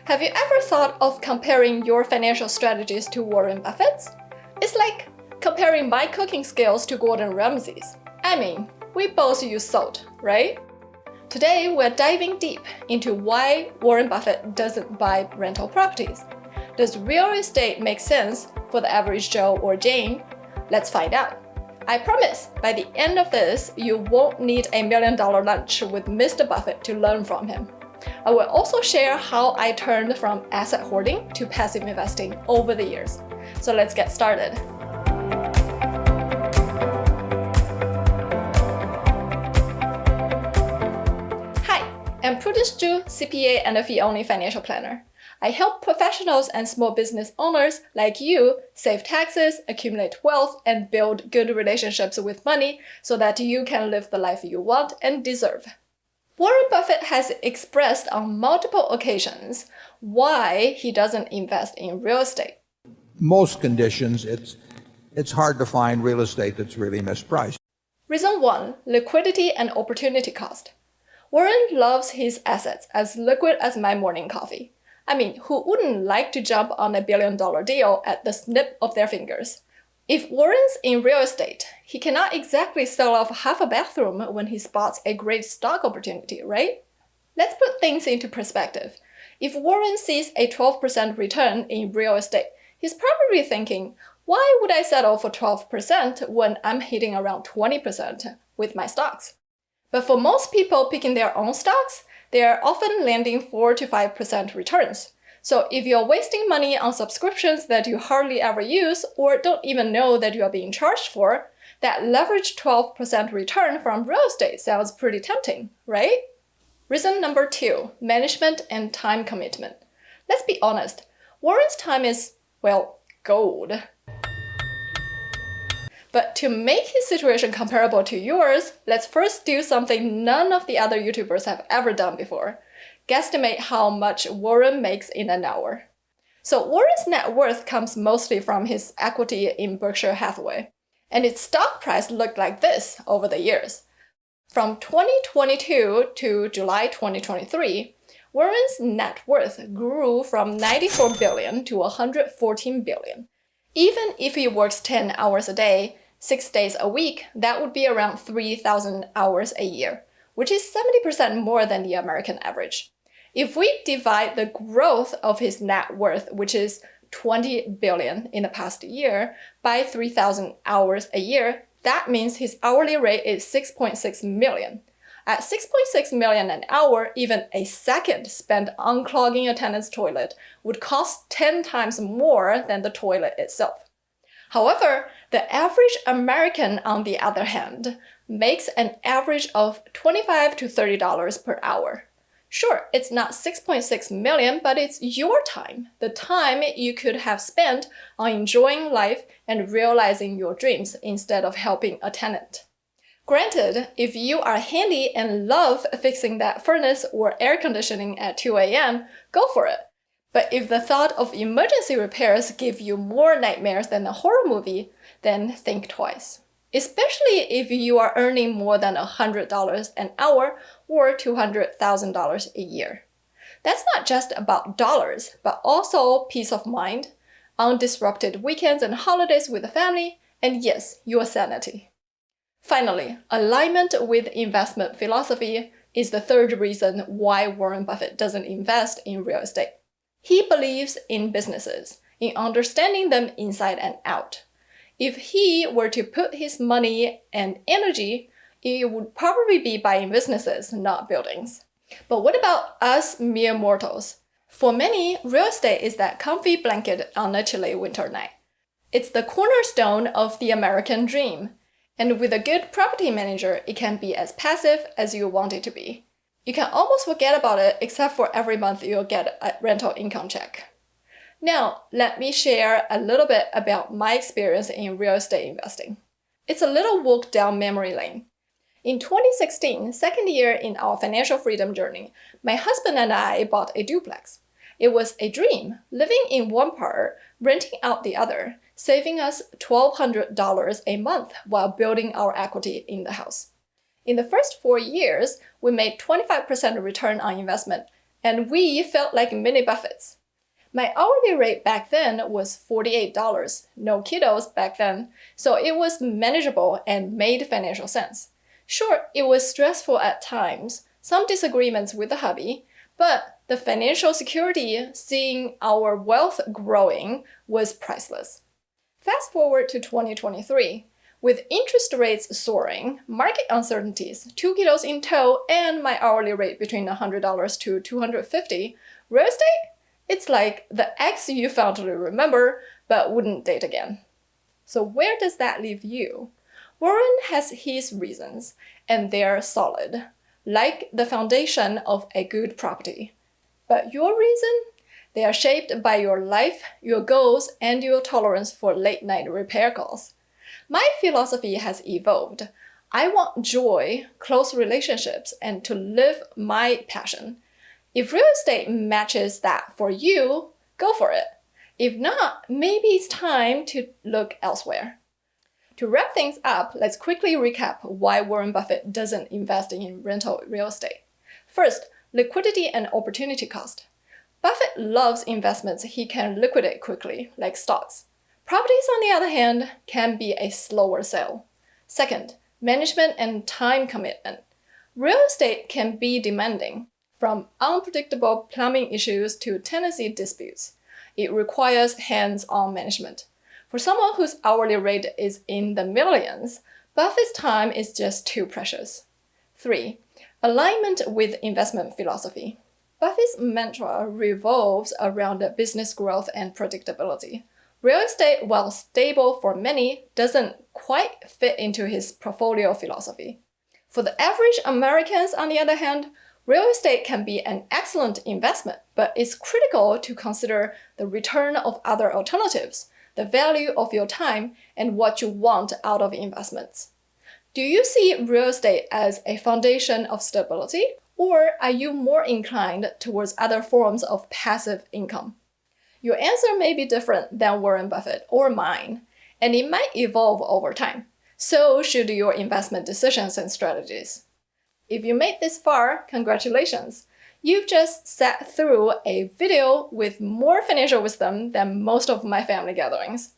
Have you ever thought of comparing your financial strategies to Warren Buffett's? It's like comparing my cooking skills to Gordon Ramsay's. I mean, we both use salt, right? Today, we're diving deep into why Warren Buffett doesn't buy rental properties. Does real estate make sense for the average Joe or Jane? Let's find out. I promise, by the end of this, you won't need a $1 million lunch with Mr. Buffett to learn from him. I will also share how I turned from asset hoarding to passive investing over the years. So let's get started. Hi, I'm Prudence, CPA and a fee-only financial planner. I help professionals and small business owners like you save taxes, accumulate wealth, and build good relationships with money so that you can live the life you want and deserve. Warren Buffett has expressed on multiple occasions why he doesn't invest in real estate. Most conditions, it's hard to find real estate that's really mispriced. Reason 1, liquidity and opportunity cost. Warren loves his assets as liquid as my morning coffee. I mean, who wouldn't like to jump on a $1 billion deal at the snip of their fingers? If Warren's in real estate, he cannot exactly sell off half a bathroom when he spots a great stock opportunity, right? Let's put things into perspective. If Warren sees a 12% return in real estate, he's probably thinking, why would I settle for 12% when I'm hitting around 20% with my stocks? But for most people picking their own stocks, they are often landing 4 to 5% returns. So if you're wasting money on subscriptions that you hardly ever use or don't even know that you are being charged for, that leveraged 12% return from real estate sounds pretty tempting, right? Reason number 2, management and time commitment. Let's be honest, Warren's time is, well, gold. But to make his situation comparable to yours, let's first do something none of the other YouTubers have ever done before. Guesstimate how much Warren makes in an hour. So Warren's net worth comes mostly from his equity in Berkshire Hathaway, and its stock price looked like this over the years. From 2022 to July 2023, Warren's net worth grew from $94 billion to $114 billion. Even if he works 10 hours a day, 6 days a week, that would be around 3,000 hours a year, which is 70% more than the American average. If we divide the growth of his net worth, which is $20 billion in the past year, by 3,000 hours a year, that means his hourly rate is $6.6 million. At $6.6 million an hour, even a second spent unclogging a tenant's toilet would cost 10 times more than the toilet itself. However, the average American, on the other hand, makes an average of $25 to $30 per hour. Sure, it's not $6.6 million, but it's your time, the time you could have spent on enjoying life and realizing your dreams instead of helping a tenant. Granted, if you are handy and love fixing that furnace or air conditioning at 2 a.m., go for it. But if the thought of emergency repairs give you more nightmares than a horror movie, then think twice. Especially if you are earning more than $100 an hour or $200,000 a year. That's not just about dollars, but also peace of mind, undisrupted weekends and holidays with the family, and yes, your sanity. Finally, alignment with investment philosophy is the third reason why Warren Buffett doesn't invest in real estate. He believes in businesses, in understanding them inside and out. If he were to put his money and energy, it would probably be buying businesses, not buildings. But what about us mere mortals? For many, real estate is that comfy blanket on a chilly winter night. It's the cornerstone of the American dream. And with a good property manager, it can be as passive as you want it to be. You can almost forget about it except for every month you'll get a rental income check. Now, let me share a little bit about my experience in real estate investing. It's a little walk down memory lane. In 2016, second year in our financial freedom journey, my husband and I bought a duplex. It was a dream, living in one part, renting out the other, saving us $1,200 a month while building our equity in the house. In the first 4 years, we made 25% return on investment and we felt like mini Buffetts. My hourly rate back then was $48, no kiddos back then, so it was manageable and made financial sense. Sure, it was stressful at times, some disagreements with the hubby, but the financial security, seeing our wealth growing, was priceless. Fast forward to 2023. With interest rates soaring, market uncertainties, 2 kiddos in tow, and my hourly rate between $100 to $250, real estate? It's like the ex you fondly remember, but wouldn't date again. So where does that leave you? Warren has his reasons, and they're solid, like the foundation of a good property. But your reason? They are shaped by your life, your goals, and your tolerance for late-night repair calls. My philosophy has evolved. I want joy, close relationships, and to live my passion. If real estate matches that for you, go for it. If not, maybe it's time to look elsewhere. To wrap things up, let's quickly recap why Warren Buffett doesn't invest in rental real estate. First, liquidity and opportunity cost. Buffett loves investments he can liquidate quickly, like stocks. Properties, on the other hand, can be a slower sale. Second, management and time commitment. Real estate can be demanding, from unpredictable plumbing issues to tenancy disputes. It requires hands-on management. For someone whose hourly rate is in the millions, Buffett's time is just too precious. 3. Alignment with investment philosophy. Buffett's mantra revolves around business growth and predictability. Real estate, while stable for many, doesn't quite fit into his portfolio philosophy. For the average Americans, on the other hand, real estate can be an excellent investment, but it's critical to consider the return of other alternatives, the value of your time, and what you want out of investments. Do you see real estate as a foundation of stability, or are you more inclined towards other forms of passive income? Your answer may be different than Warren Buffett or mine, and it might evolve over time. So should your investment decisions and strategies. If you made this far, congratulations! You've just sat through a video with more financial wisdom than most of my family gatherings.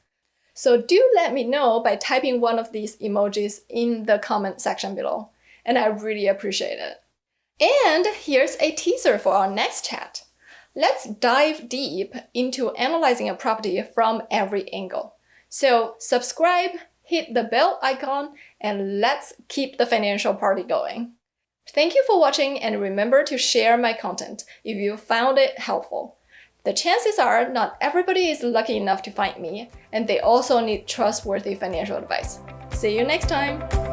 So do let me know by typing one of these emojis in the comment section below, and I really appreciate it. And here's a teaser for our next chat. Let's dive deep into analyzing a property from every angle. So subscribe, hit the bell icon, and let's keep the financial party going. Thank you for watching, and remember to share my content if you found it helpful. The chances are not everybody is lucky enough to find me, and they also need trustworthy financial advice. See you next time!